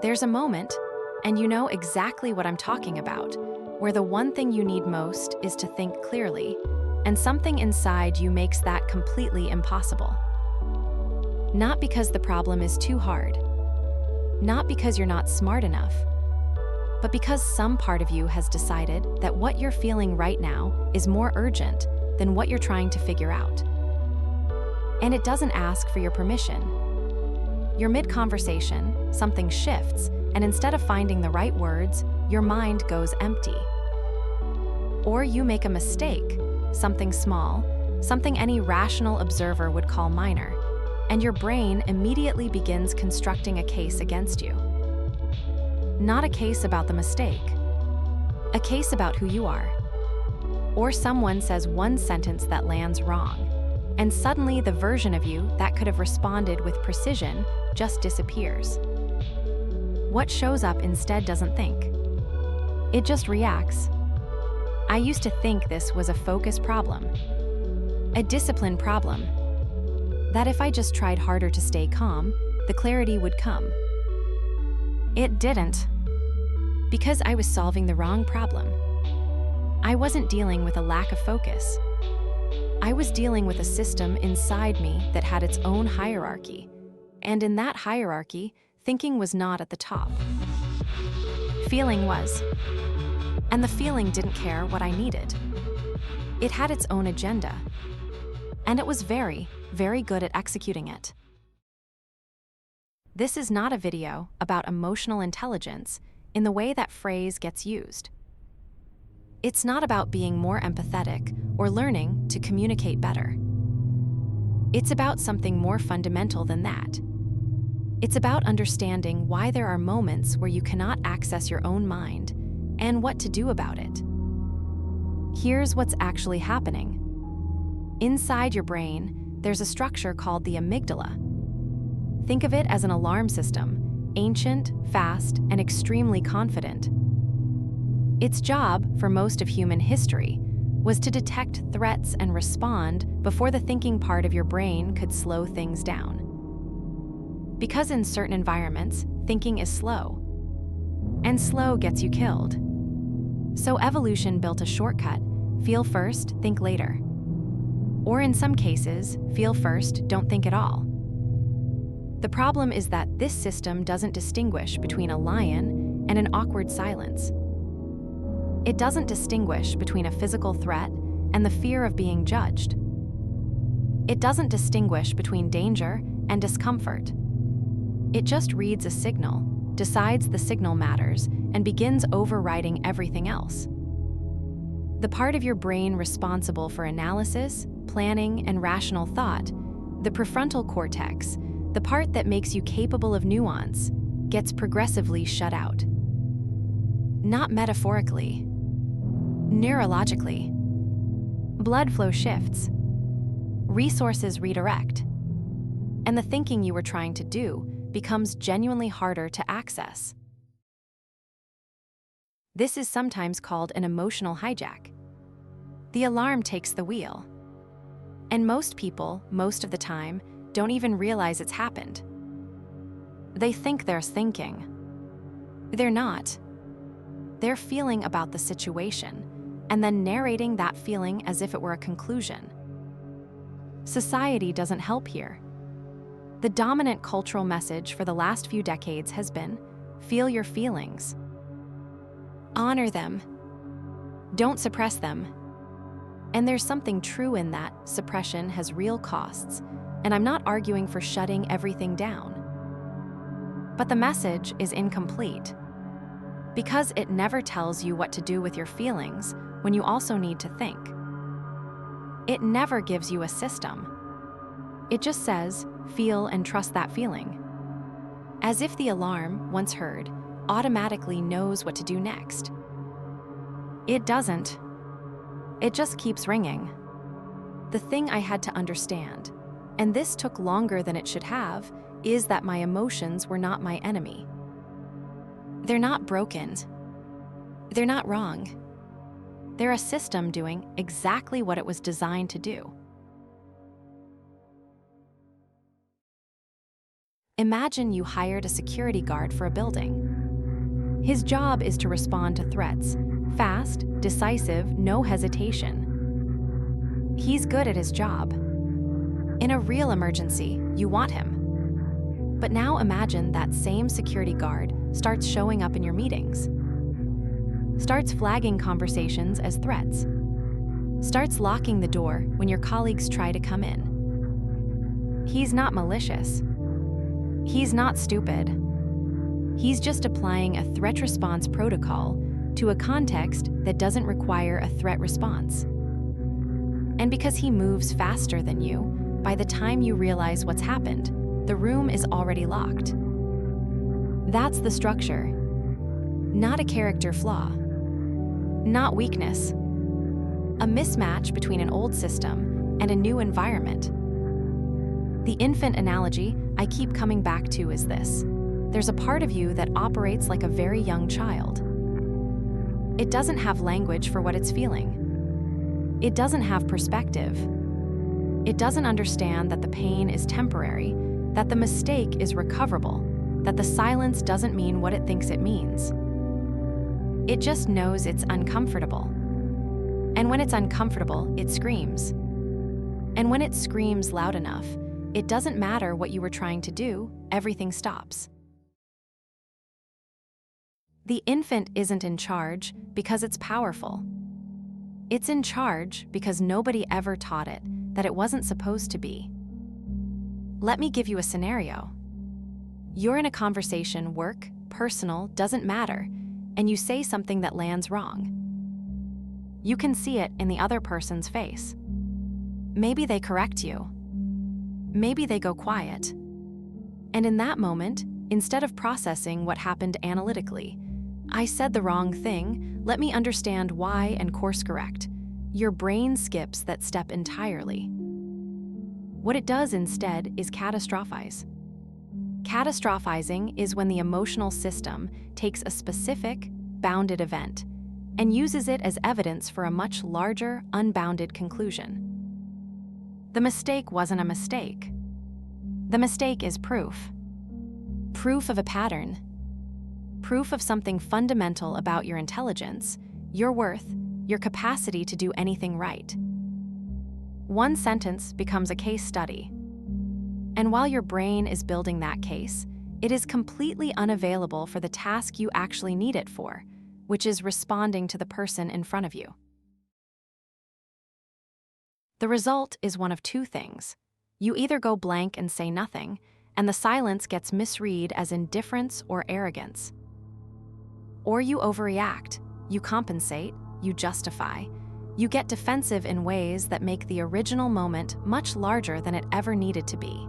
There's a moment, and you know exactly what I'm talking about, where the one thing you need most is to think clearly, and something inside you makes that completely impossible. Not because the problem is too hard, not because you're not smart enough, but because some part of you has decided that what you're feeling right now is more urgent than what you're trying to figure out. And it doesn't ask for your permission. You're mid-conversation, something shifts, and instead of finding the right words, your mind goes empty. Or you make a mistake, something small, something any rational observer would call minor, and your brain immediately begins constructing a case against you. Not a case about the mistake, a case about who you are. Or someone says one sentence that lands wrong, and suddenly the version of you that could have responded with precision just disappears. What shows up instead doesn't think. It just reacts. I used to think this was a focus problem, a discipline problem, that if I just tried harder to stay calm, the clarity would come. It didn't, because I was solving the wrong problem. I wasn't dealing with a lack of focus. I was dealing with a system inside me that had its own hierarchy, and in that hierarchy, thinking was not at the top. Feeling was, and the feeling didn't care what I needed. It had its own agenda, and it was very, very good at executing it. This is not a video about emotional intelligence in the way that phrase gets used. It's not about being more empathetic or learning to communicate better. It's about something more fundamental than that. It's about understanding why there are moments where you cannot access your own mind and what to do about it. Here's what's actually happening. Inside your brain, there's a structure called the amygdala. Think of it as an alarm system, ancient, fast, and extremely confident. Its job, for most of human history, was to detect threats and respond before the thinking part of your brain could slow things down. Because in certain environments, thinking is slow, and slow gets you killed. So evolution built a shortcut: feel first, think later. Or in some cases, feel first, don't think at all. The problem is that this system doesn't distinguish between a lion and an awkward silence. It doesn't distinguish between a physical threat and the fear of being judged. It doesn't distinguish between danger and discomfort. It just reads a signal, decides the signal matters, and begins overriding everything else. The part of your brain responsible for analysis, planning, and rational thought, the prefrontal cortex, the part that makes you capable of nuance, gets progressively shut out. Not metaphorically, neurologically. Blood flow shifts, resources redirect, and the thinking you were trying to do becomes genuinely harder to access. This is sometimes called an emotional hijack. The alarm takes the wheel. And most people, most of the time, don't even realize it's happened. They think they're thinking. They're not. They're feeling about the situation, and then narrating that feeling as if it were a conclusion. Society doesn't help here. The dominant cultural message for the last few decades has been, feel your feelings. Honor them. Don't suppress them. And there's something true in that suppression has real costs, and I'm not arguing for shutting everything down. But the message is incomplete, because it never tells you what to do with your feelings when you also need to think. It never gives you a system. It just says, feel and trust that feeling. As if the alarm, once heard, automatically knows what to do next. It doesn't. It just keeps ringing. The thing I had to understand, and this took longer than it should have, is that my emotions were not my enemy. They're not broken. They're not wrong. They're a system doing exactly what it was designed to do. Imagine you hired a security guard for a building. His job is to respond to threats, fast, decisive, no hesitation. He's good at his job. In a real emergency, you want him. But now imagine that same security guard starts showing up in your meetings, starts flagging conversations as threats, starts locking the door when your colleagues try to come in. He's not malicious. He's not stupid. He's just applying a threat response protocol to a context that doesn't require a threat response. And because he moves faster than you, by the time you realize what's happened, the room is already locked. That's the structure, not a character flaw, not weakness. A mismatch between an old system and a new environment. The infant analogy I keep coming back to is this. There's a part of you that operates like a very young child. It doesn't have language for what it's feeling. It doesn't have perspective. It doesn't understand that the pain is temporary, that the mistake is recoverable, that the silence doesn't mean what it thinks it means. It just knows it's uncomfortable. And when it's uncomfortable, it screams. And when it screams loud enough, it doesn't matter what you were trying to do, everything stops. The infant isn't in charge because it's powerful. It's in charge because nobody ever taught it that it wasn't supposed to be. Let me give you a scenario. You're in a conversation, work, personal, doesn't matter, and you say something that lands wrong. You can see it in the other person's face. Maybe they correct you. Maybe they go quiet. And in that moment, instead of processing what happened analytically, I said the wrong thing, let me understand why and course correct. Your brain skips that step entirely. What it does instead is catastrophize. Catastrophizing is when the emotional system takes a specific, bounded event and uses it as evidence for a much larger, unbounded conclusion. The mistake wasn't a mistake. The mistake is proof. Proof of a pattern. Proof of something fundamental about your intelligence, your worth, your capacity to do anything right. One sentence becomes a case study. And while your brain is building that case, it is completely unavailable for the task you actually need it for, which is responding to the person in front of you. The result is one of two things. You either go blank and say nothing, and the silence gets misread as indifference or arrogance. Or you overreact, you compensate, you justify, you get defensive in ways that make the original moment much larger than it ever needed to be.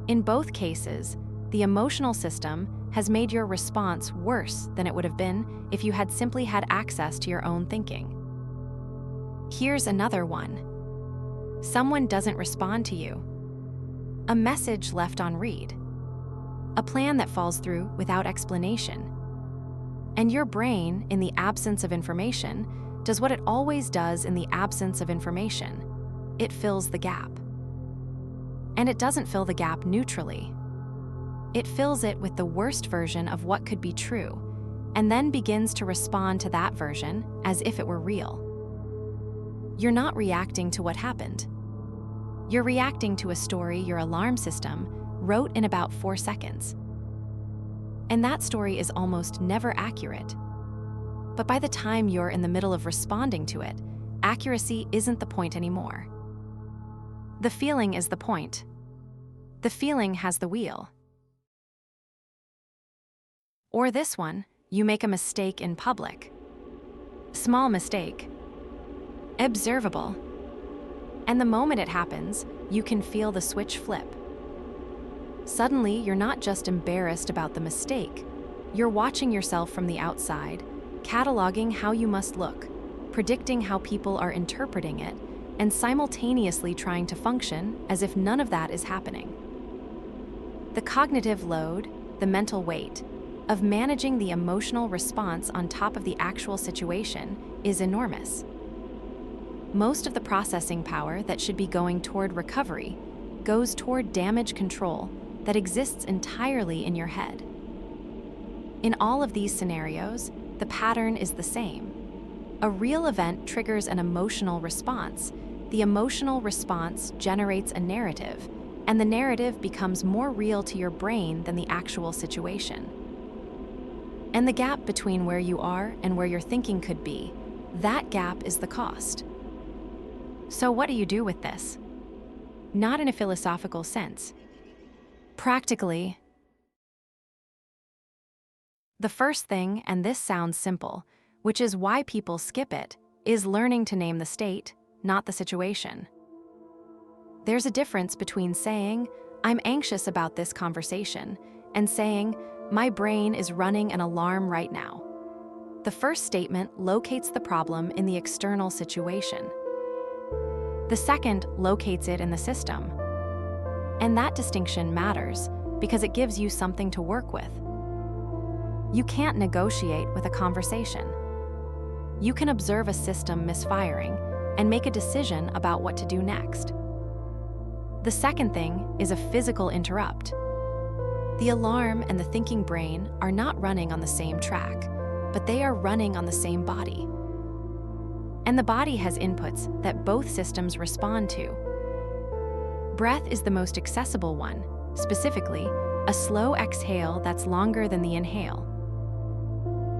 In both cases, the emotional system has made your response worse than it would have been if you had simply had access to your own thinking. Here's another one. Someone doesn't respond to you. A message left on read. A plan that falls through without explanation. And your brain, in the absence of information, does what it always does in the absence of information. It fills the gap. And it doesn't fill the gap neutrally. It fills it with the worst version of what could be true, and then begins to respond to that version as if it were real. You're not reacting to what happened. You're reacting to a story your alarm system wrote in about 4 seconds. And that story is almost never accurate. But by the time you're in the middle of responding to it, accuracy isn't the point anymore. The feeling is the point. The feeling has the wheel. Or this one, you make a mistake in public. Small mistake. Observable. And the moment it happens, you can feel the switch flip. Suddenly, you're not just embarrassed about the mistake. You're watching yourself from the outside, cataloging how you must look, predicting how people are interpreting it, and simultaneously trying to function as if none of that is happening. The cognitive load, the mental weight, of managing the emotional response on top of the actual situation is enormous. Most of the processing power that should be going toward recovery goes toward damage control that exists entirely in your head. In all of these scenarios, the pattern is the same. A real event triggers an emotional response. The emotional response generates a narrative, and the narrative becomes more real to your brain than the actual situation. And the gap between where you are and where your thinking could be, that gap is the cost. So what do you do with this? Not in a philosophical sense. Practically, the first thing, and this sounds simple, which is why people skip it, is learning to name the state, not the situation. There's a difference between saying, "I'm anxious about this conversation," and saying, "My brain is running an alarm right now." The first statement locates the problem in the external situation. The second locates it in the system. And that distinction matters because it gives you something to work with. You can't negotiate with a conversation. You can observe a system misfiring and make a decision about what to do next. The second thing is a physical interrupt. The alarm and the thinking brain are not running on the same track, but they are running on the same body. And the body has inputs that both systems respond to. Breath is the most accessible one, specifically, a slow exhale that's longer than the inhale.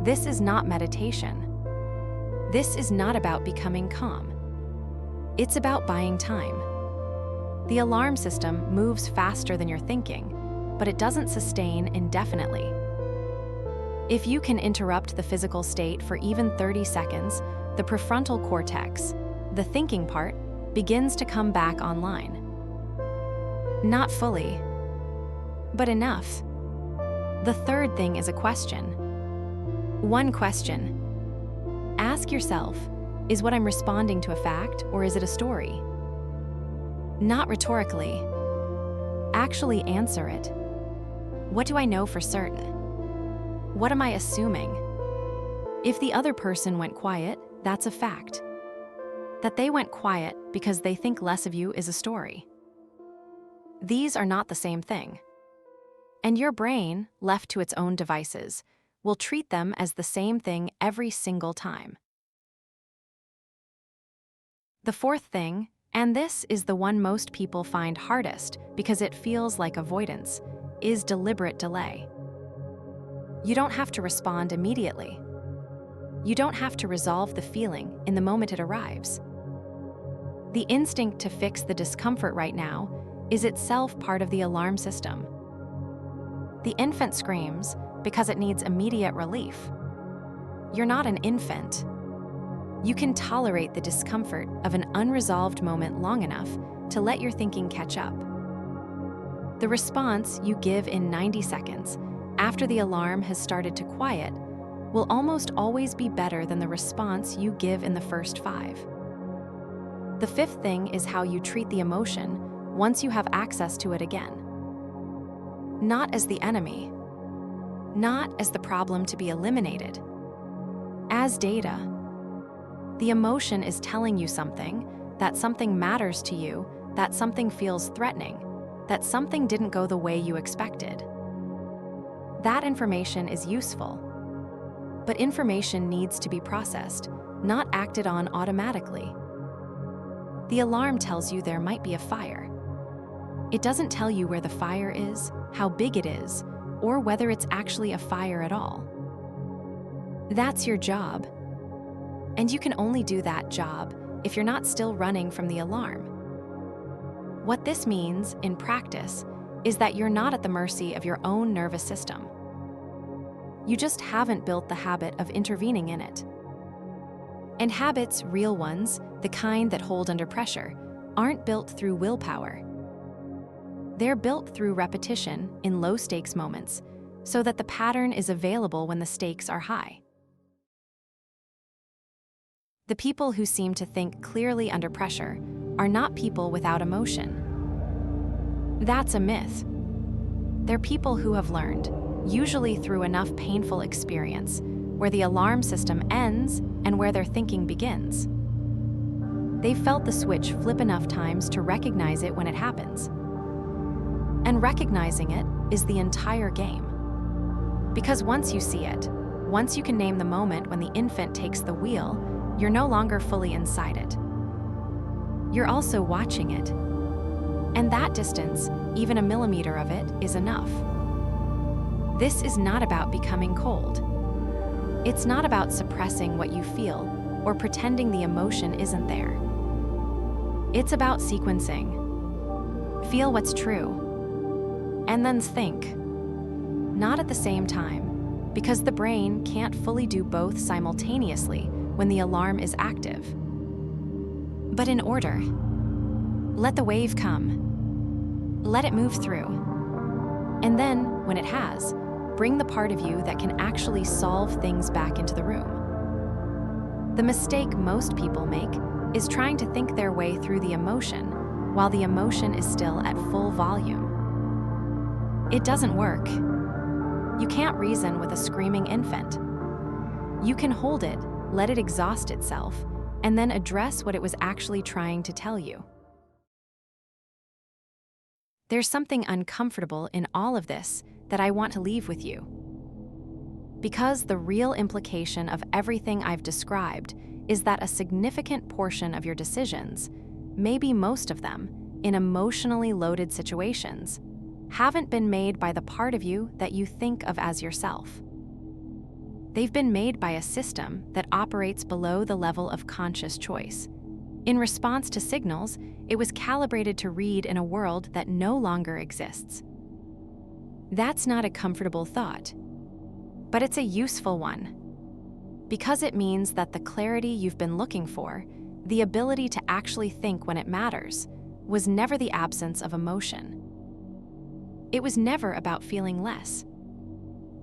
This is not meditation. This is not about becoming calm. It's about buying time. The alarm system moves faster than you're thinking, but it doesn't sustain indefinitely. If you can interrupt the physical state for even 30 seconds, the prefrontal cortex, the thinking part, begins to come back online. Not fully, but enough. The third thing is a question. One question. Ask yourself, is what I'm responding to a fact or is it a story? Not rhetorically. Actually answer it. What do I know for certain? What am I assuming? If the other person went quiet, that's a fact. That they went quiet because they think less of you is a story. These are not the same thing. And your brain, left to its own devices, will treat them as the same thing every single time. The fourth thing, and this is the one most people find hardest because it feels like avoidance, is deliberate delay. You don't have to respond immediately. You don't have to resolve the feeling in the moment it arrives. The instinct to fix the discomfort right now is itself part of the alarm system. The infant screams because it needs immediate relief. You're not an infant. You can tolerate the discomfort of an unresolved moment long enough to let your thinking catch up. The response you give in 90 seconds, after the alarm has started to quiet, will almost always be better than the response you give in the first 5. The fifth thing is how you treat the emotion once you have access to it again. Not as the enemy. Not as the problem to be eliminated. As data. The emotion is telling you something, that something matters to you, that something feels threatening, that something didn't go the way you expected. That information is useful. But information needs to be processed, not acted on automatically. The alarm tells you there might be a fire. It doesn't tell you where the fire is, how big it is, or whether it's actually a fire at all. That's your job. And you can only do that job if you're not still running from the alarm. What this means, in practice, is that you're not at the mercy of your own nervous system. You just haven't built the habit of intervening in it. And habits, real ones, the kind that hold under pressure, aren't built through willpower. They're built through repetition in low-stakes moments, so that the pattern is available when the stakes are high. The people who seem to think clearly under pressure are not people without emotion. That's a myth. They're people who have learned, usually through enough painful experience, where the alarm system ends and where their thinking begins. They've felt the switch flip enough times to recognize it when it happens. And recognizing it is the entire game. Because once you see it, once you can name the moment when the infant takes the wheel, you're no longer fully inside it. You're also watching it. And that distance, even a millimeter of it, is enough. This is not about becoming cold. It's not about suppressing what you feel or pretending the emotion isn't there. It's about sequencing. Feel what's true, and then think. Not at the same time, because the brain can't fully do both simultaneously when the alarm is active. But in order. Let the wave come. Let it move through. And then, when it has, bring the part of you that can actually solve things back into the room. The mistake most people make is trying to think their way through the emotion while the emotion is still at full volume. It doesn't work. You can't reason with a screaming infant. You can hold it, let it exhaust itself, and then address what it was actually trying to tell you. There's something uncomfortable in all of this that I want to leave with you. Because the real implication of everything I've described is that a significant portion of your decisions, maybe most of them, in emotionally loaded situations, haven't been made by the part of you that you think of as yourself. They've been made by a system that operates below the level of conscious choice. In response to signals, it was calibrated to read in a world that no longer exists. That's not a comfortable thought, but it's a useful one. Because it means that the clarity you've been looking for, the ability to actually think when it matters, was never the absence of emotion. It was never about feeling less.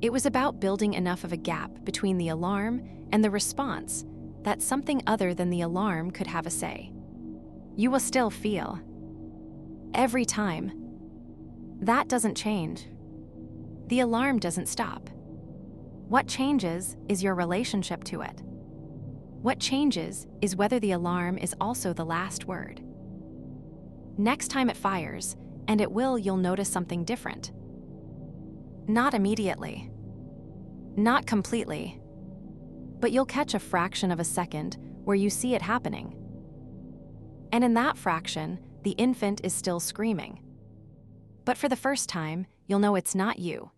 It was about building enough of a gap between the alarm and the response that something other than the alarm could have a say. You will still feel. Every time. That doesn't change. The alarm doesn't stop. What changes is your relationship to it. What changes is whether the alarm is also the last word. Next time it fires, and it will, you'll notice something different. Not immediately. Not completely. But you'll catch a fraction of a second where you see it happening. And in that fraction, the infant is still screaming. But for the first time, you'll know it's not you.